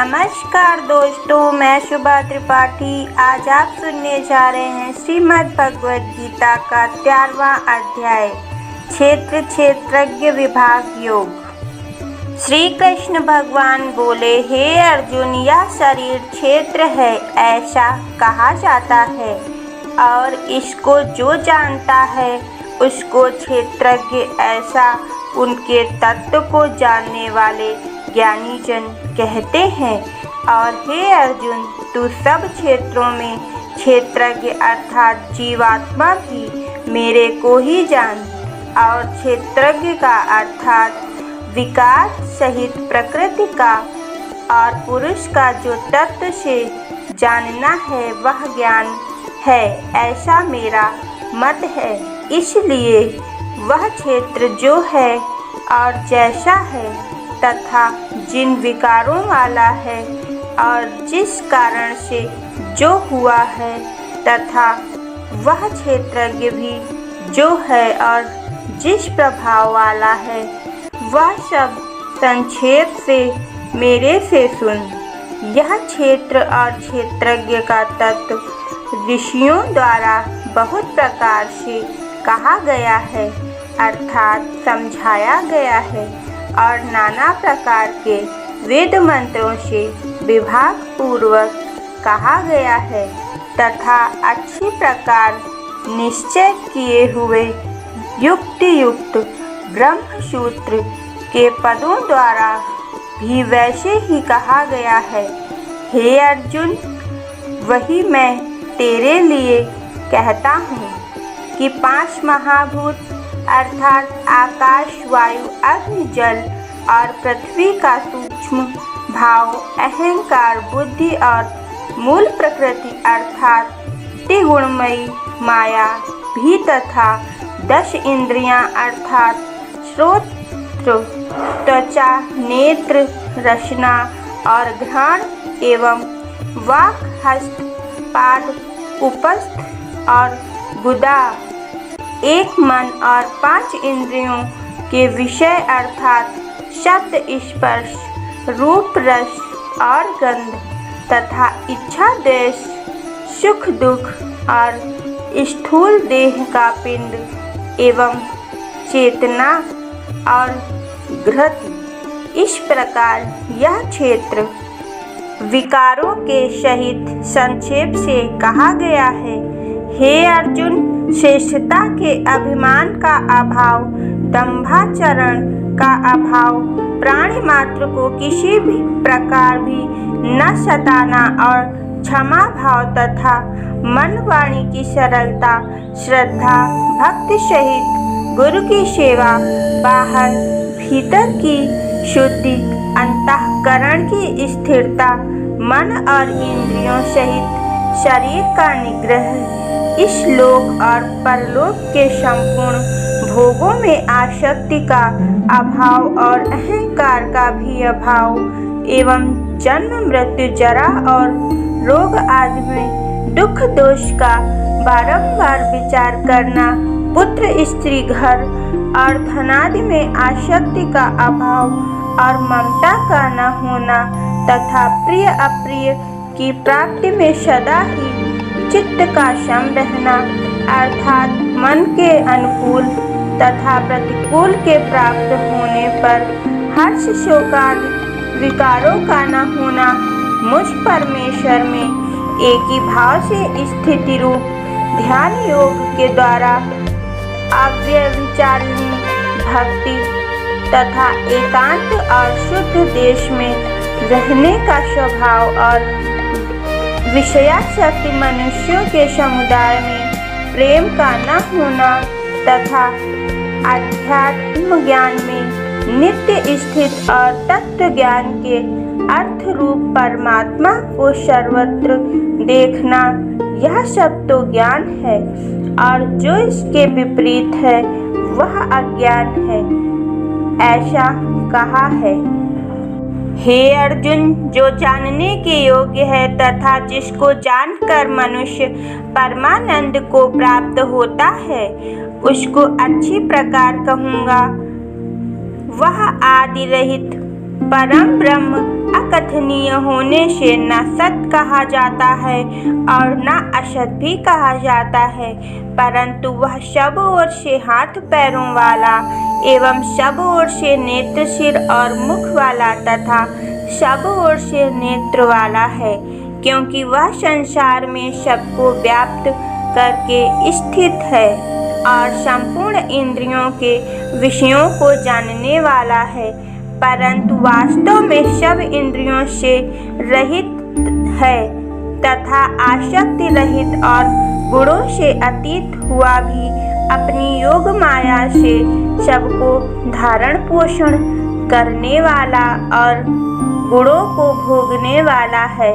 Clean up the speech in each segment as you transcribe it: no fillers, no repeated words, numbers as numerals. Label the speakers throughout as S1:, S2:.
S1: नमस्कार दोस्तों, मैं शुभा त्रिपाठी। आज आप सुनने जा रहे हैं श्रीमद् भगवद गीता का 13वां अध्याय, क्षेत्र क्षेत्रज्ञ विभाग योग। श्री कृष्ण भगवान बोले, हे अर्जुन, यह शरीर क्षेत्र है ऐसा कहा जाता है और इसको जो जानता है उसको क्षेत्रज्ञ ऐसा उनके तत्व को जानने वाले ज्ञानी जन कहते हैं। और हे अर्जुन, तू सब क्षेत्रों में क्षेत्रज्ञ अर्थात जीवात्मा भी मेरे को ही जान। और क्षेत्रज्ञ का अर्थात विकार सहित प्रकृति का और पुरुष का जो तत्व से जानना है वह ज्ञान है, ऐसा मेरा मत है। इसलिए वह क्षेत्र जो है और जैसा है तथा जिन विकारों वाला है और जिस कारण से जो हुआ है तथा वह क्षेत्रज्ञ भी जो है और जिस प्रभाव वाला है, वह सब संक्षेप से मेरे से सुन। यह क्षेत्र और क्षेत्रज्ञ का तत्व ऋषियों द्वारा बहुत प्रकार से कहा गया है अर्थात समझाया गया है और नाना प्रकार के वेद मंत्रों से विभाग पूर्वक कहा गया है तथा अच्छी प्रकार निश्चय किए हुए युक्ति युक्त ब्रह्मसूत्र के पदों द्वारा भी वैसे ही कहा गया है। हे अर्जुन, वही मैं तेरे लिए कहता हूँ कि 5 महाभूत अर्थात आकाश, वायु, अग्नि, जल और पृथ्वी का सूक्ष्म भाव, अहंकार, बुद्धि और मूल प्रकृति अर्थात त्रिगुणमयी माया भी तथा 10 इंद्रियां अर्थात श्रोत्र, त्वचा, नेत्र, रसना और घ्राण एवं वाक्, हस्त, पाद, उपस्थ और गुदा, एक मन और 5 इंद्रियों के विषय अर्थात शब्द, स्पर्श, रूप, रस और गंध तथा इच्छा, द्वेष, सुख, दुख और स्थूल देह का पिंड एवं चेतना और घृति। इस प्रकार यह क्षेत्र विकारों के सहित संक्षेप से कहा गया है। हे अर्जुन, श्रेष्ठता के अभिमान का अभाव, दंभाचरण का अभाव, प्राणी मात्र को किसी भी प्रकार भी न सताना और क्षमा भाव तथा मन वाणी की सरलता, श्रद्धा, भक्ति सहित गुरु की सेवा, बाहर भीतर की शुद्धि, अंतःकरण की स्थिरता, मन और इंद्रियों सहित शरीर का निग्रह, इस लोक और परलोक के संपूर्ण भोगों में आसक्ति का अभाव और अहंकार का भी अभाव एवं जन्म, मृत्यु, जरा और रोग आदि में दुख दोष का बारंबार विचार करना, पुत्र, स्त्री, घर और धनादि में आसक्ति का अभाव और ममता का न होना तथा प्रिय अप्रिय की प्राप्ति में सदा ही चित्त का सम रहना अर्थात मन के अनुकूल तथा प्रतिकूल के प्राप्त होने पर हर्ष, शोकादि विकारों का न होना, मुझ परमेश्वर में एक ही भाव से स्थिति रूप ध्यान योग के द्वारा अव्यभिचारिणी भक्ति तथा एकांत और शुद्ध देश में रहने का स्वभाव और विषयासक्ति मनुष्यों के समुदाय में प्रेम का न होना तथा आध्यात्म ज्ञान में नित्य स्थित और तत्व ज्ञान के अर्थ रूप परमात्मा को सर्वत्र देखना, यह सब तो ज्ञान है और जो इसके विपरीत है वह अज्ञान है, ऐसा कहा है। हे अर्जुन, जो जानने के योग्य है तथा जिसको जानकर मनुष्य परमानंद को प्राप्त होता है उसको अच्छी प्रकार कहूँगा। वह आदि रहित परम ब्रह्म अकथनीय होने से न सत कहा जाता है और न असत भी कहा जाता है, परंतु वह सब ओर से हाथ पैरों वाला एवं सब ओर से नेत्र, सिर और मुख वाला तथा सब ओर से नेत्र वाला है, क्योंकि वह संसार में सबको व्याप्त करके स्थित है और संपूर्ण इंद्रियों के विषयों को जानने वाला है, परंतु वास्तव में सब इंद्रियों से रहित है तथा आसक्ति रहित और गुणों से अतीत हुआ भी अपनी योग माया से सबको धारण पोषण करने वाला और गुणों को भोगने वाला है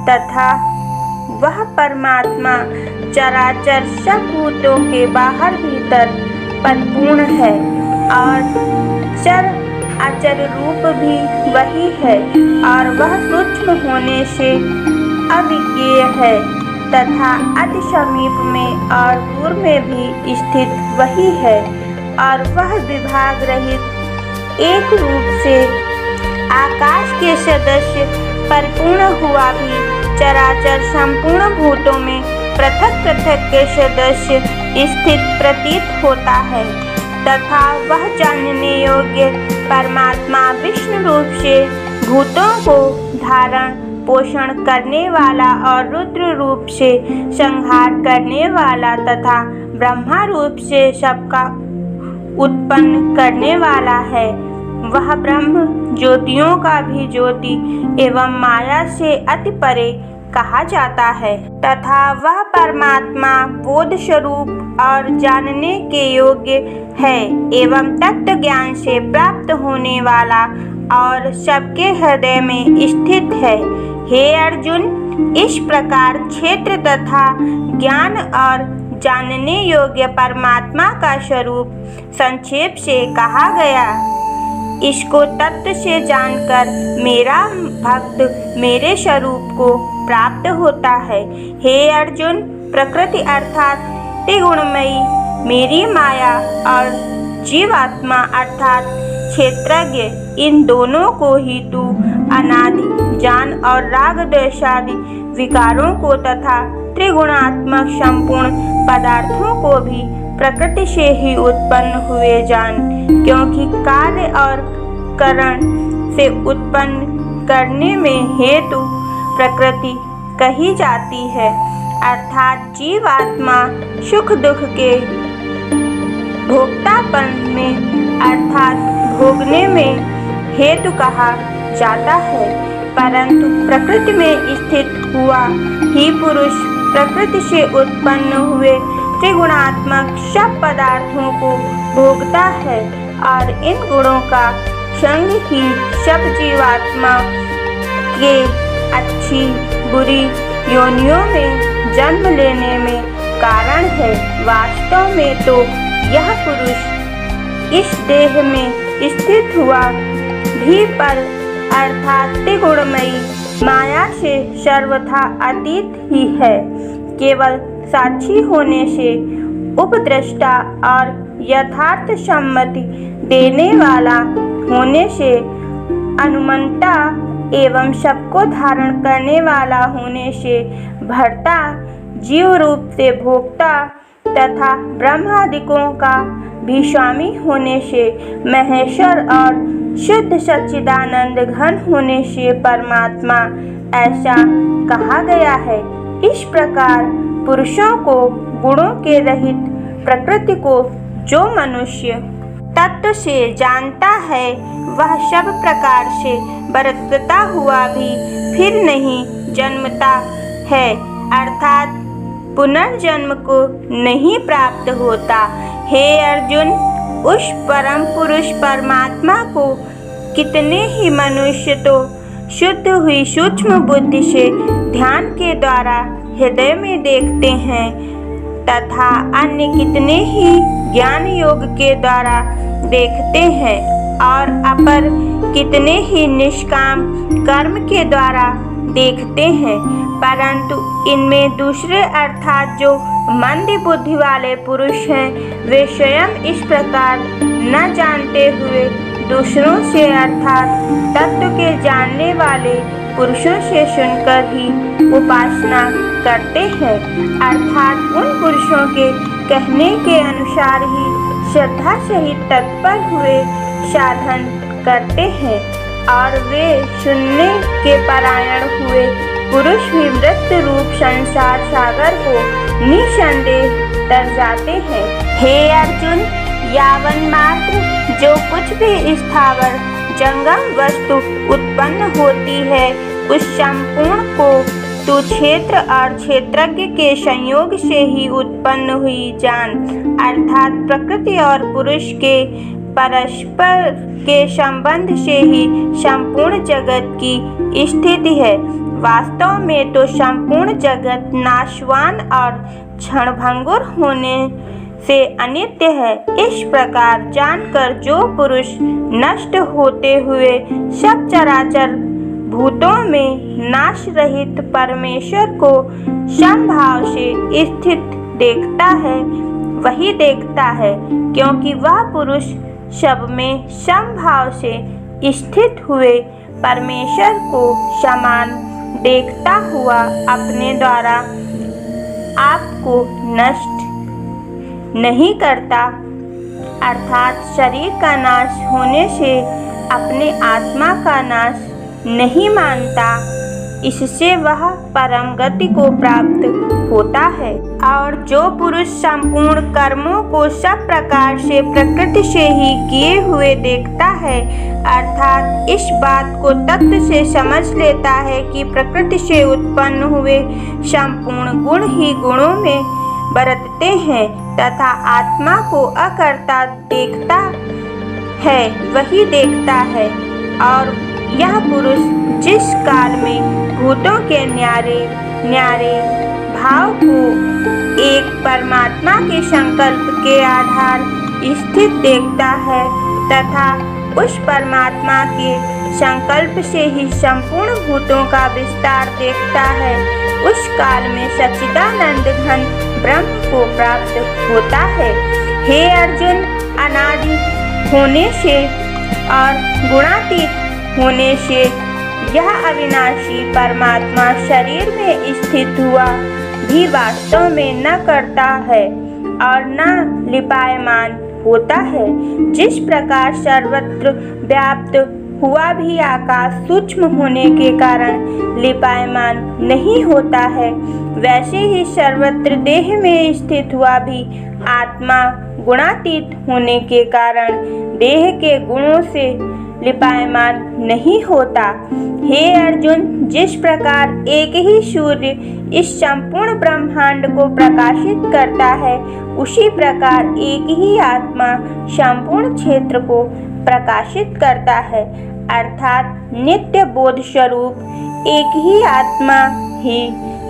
S1: तथा वह परमात्मा चराचर सब भूतों के बाहर भीतर परिपूर्ण है और चर अचर रूप भी वही है और वह सूक्ष्म होने से अविज्ञेय है तथा अति समीप में और दूर में भी स्थित वही है और वह विभाग रहित एक रूप से आकाश के सदस्य परिपूर्ण हुआ भी चराचर संपूर्ण भूतों में पृथक पृथक के सदस्य स्थित प्रतीत होता है तथा वह जानने योग्य परमात्मा विष्णु रूप से भूतों को धारण पोषण करने वाला और रुद्र रूप से संहार करने वाला तथा ब्रह्मा रूप से सबका उत्पन्न करने वाला है। वह ब्रह्म ज्योतियों का भी ज्योति एवं माया से अति परे कहा जाता है तथा वह परमात्मा बोध स्वरूप और जानने के योग्य है एवं तत्व ज्ञान से प्राप्त होने वाला और सबके हृदय में स्थित है। हे अर्जुन, इस प्रकार क्षेत्र तथा ज्ञान और जानने योग्य परमात्मा का स्वरूप संक्षेप से कहा गया। इसको तत्व से जानकर मेरा भक्त मेरे स्वरूप को प्राप्त होता है। हे अर्जुन, प्रकृति अर्थात त्रिगुणमयी मेरी माया और जीवात्मा अर्थात क्षेत्रज्ञ, इन दोनों को ही तू अनादि जान और राग द्वेषादि विकारों को तथा त्रिगुणात्मक संपूर्ण पदार्थों को भी प्रकृति से ही उत्पन्न हुए जान, क्योंकि कार्य और कारण से उत्पन्न करने में हेतु प्रकृति कही जाती है, अर्थात जीवात्मा सुख दुख के भोक्तापन में अर्थात भोगने में हेतु कहा जाता है, परंतु प्रकृति में स्थित हुआ ही पुरुष प्रकृति से उत्पन्न हुए त्रिगुणात्मक सब पदार्थों को भोगता है और इन गुणों का संग ही सब जीवात्मा के अच्छी बुरी योनियों में जन्म लेने में कारण है। वास्तव में तो यह पुरुष इस देह में स्थित हुआ भी पर अर्थात त्रिगुणमयी माया से सर्वथा अतीत ही है, केवल साक्षी होने से उपद्रष्टा और यथार्थ सम्मति देने वाला होने से अनुमंता एवं सबको धारण करने वाला होने से भर्ता, जीव रूप से भोक्ता तथा ब्रह्मादिकों का भी स्वामी होने से महेश्वर और शुद्ध सच्चिदानंद घन होने से परमात्मा ऐसा कहा गया है। इस प्रकार पुरुषों को गुणों के रहित प्रकृति को जो मनुष्य तत्व से जानता है वह सब प्रकार से बरतता हुआ भी फिर नहीं जन्मता है, अर्थात पुनर्जन्म को नहीं प्राप्त होता। हे अर्जुन, उस परम पुरुष परमात्मा को कितने ही मनुष्य तो शुद्ध हुई सूक्ष्म बुद्धि से ध्यान के द्वारा हृदय में देखते हैं तथा अन्य कितने ही ज्ञान योग के द्वारा देखते हैं और अपर कितने ही निष्काम कर्म के द्वारा देखते हैं, परंतु इनमें दूसरे अर्थात जो मंद बुद्धि वाले पुरुष हैं वे स्वयं इस प्रकार न जानते हुए दूसरों से अर्थात तत्व के जानने वाले पुरुषों से सुनकर ही उपासना करते हैं, अर्थात उन पुरुषों के कहने के अनुसार ही श्रद्धा सहित तत्पर हुए साधन करते हैं और वे सुनने के परायण हुए पुरुष भी मृत्यु रूप संसार सागर को निसंदेह तर जाते हैं। हे अर्जुन, यावन मात्र जो कुछ भी स्थावर जंगम वस्तु उत्पन्न होती है उस संपूर्ण को तू क्षेत्र और क्षेत्रज्ञ के संयोग से ही उत्पन्न हुई जान, अर्थात प्रकृति और पुरुष के परस्पर के संबंध से ही संपूर्ण जगत की स्थिति है। वास्तव में तो संपूर्ण जगत नाशवान और क्षणभंगुर होने से अनित्य है। इस प्रकार जानकर जो पुरुष नष्ट होते हुए सब चराचर भूतों में नाश रहित परमेश्वर को समभाव से स्थित देखता है, वही देखता है, क्योंकि वह पुरुष सब में समभाव से स्थित हुए परमेश्वर को समान देखता हुआ अपने द्वारा आपको नष्ट नहीं करता, अर्थात शरीर का नाश होने से अपने आत्मा का नाश नहीं मानता। इससे वह परम गति को प्राप्त होता है। और जो पुरुष संपूर्ण कर्मों को सब प्रकार से प्रकृति से ही किए हुए देखता है, अर्थात इस बात को तत्व से समझ लेता है कि प्रकृति से उत्पन्न हुए संपूर्ण गुण ही गुणों में बरतते हैं तथा आत्मा को अकर्ता देखता है, वही देखता है। और यह पुरुष जिस काल में भूतों के न्यारे भाव को एक परमात्मा के संकल्प के आधार स्थित देखता है तथा उस परमात्मा के संकल्प से ही संपूर्ण भूतों का विस्तार देखता है, उस काल में सच्चिदानंद घन ब्रह्म को प्राप्त होता है। हे अर्जुन, अनादि होने से और गुणातीत होने से यह अविनाशी परमात्मा शरीर में स्थित हुआ भी वास्तव में न करता है और न लिपायमान होता है। जिस प्रकार सर्वत्र व्याप्त हुआ भी आकाश सूक्ष्म होने के कारण लिपायमान नहीं होता है, वैसे ही सर्वत्र देह में स्थित हुआ भी आत्मा गुणातीत होने के कारण देह के गुणों से लिपायमान नहीं होता। हे अर्जुन, जिस प्रकार एक ही सूर्य इस संपूर्ण ब्रह्मांड को प्रकाशित करता है, उसी प्रकार एक ही आत्मा संपूर्ण क्षेत्र को प्रकाशित करता है, अर्थात नित्य बोध स्वरूप एक ही आत्मा ही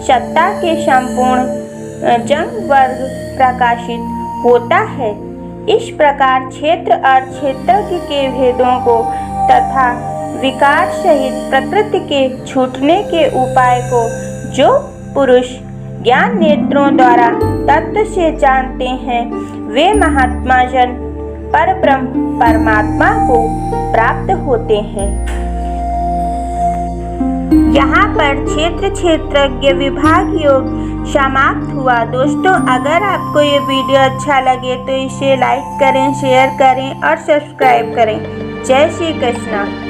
S1: सत्ता के संपूर्ण जंग वर्ग प्रकाशित होता है। इस प्रकार क्षेत्र और क्षेत्रज्ञ के भेदों को तथा विकार सहित प्रकृति के छूटने के उपाय को जो पुरुष ज्ञान नेत्रों द्वारा तत्व से जानते हैं, वे महात्मा जन परब्रह्म परमात्मा को प्राप्त होते हैं। यहाँ पर क्षेत्र क्षेत्रज्ञ विभाग योग समाप्त हुआ। दोस्तों, अगर आपको ये वीडियो अच्छा लगे तो इसे लाइक करें, शेयर करें और सब्सक्राइब करें। जय श्री कृष्ण।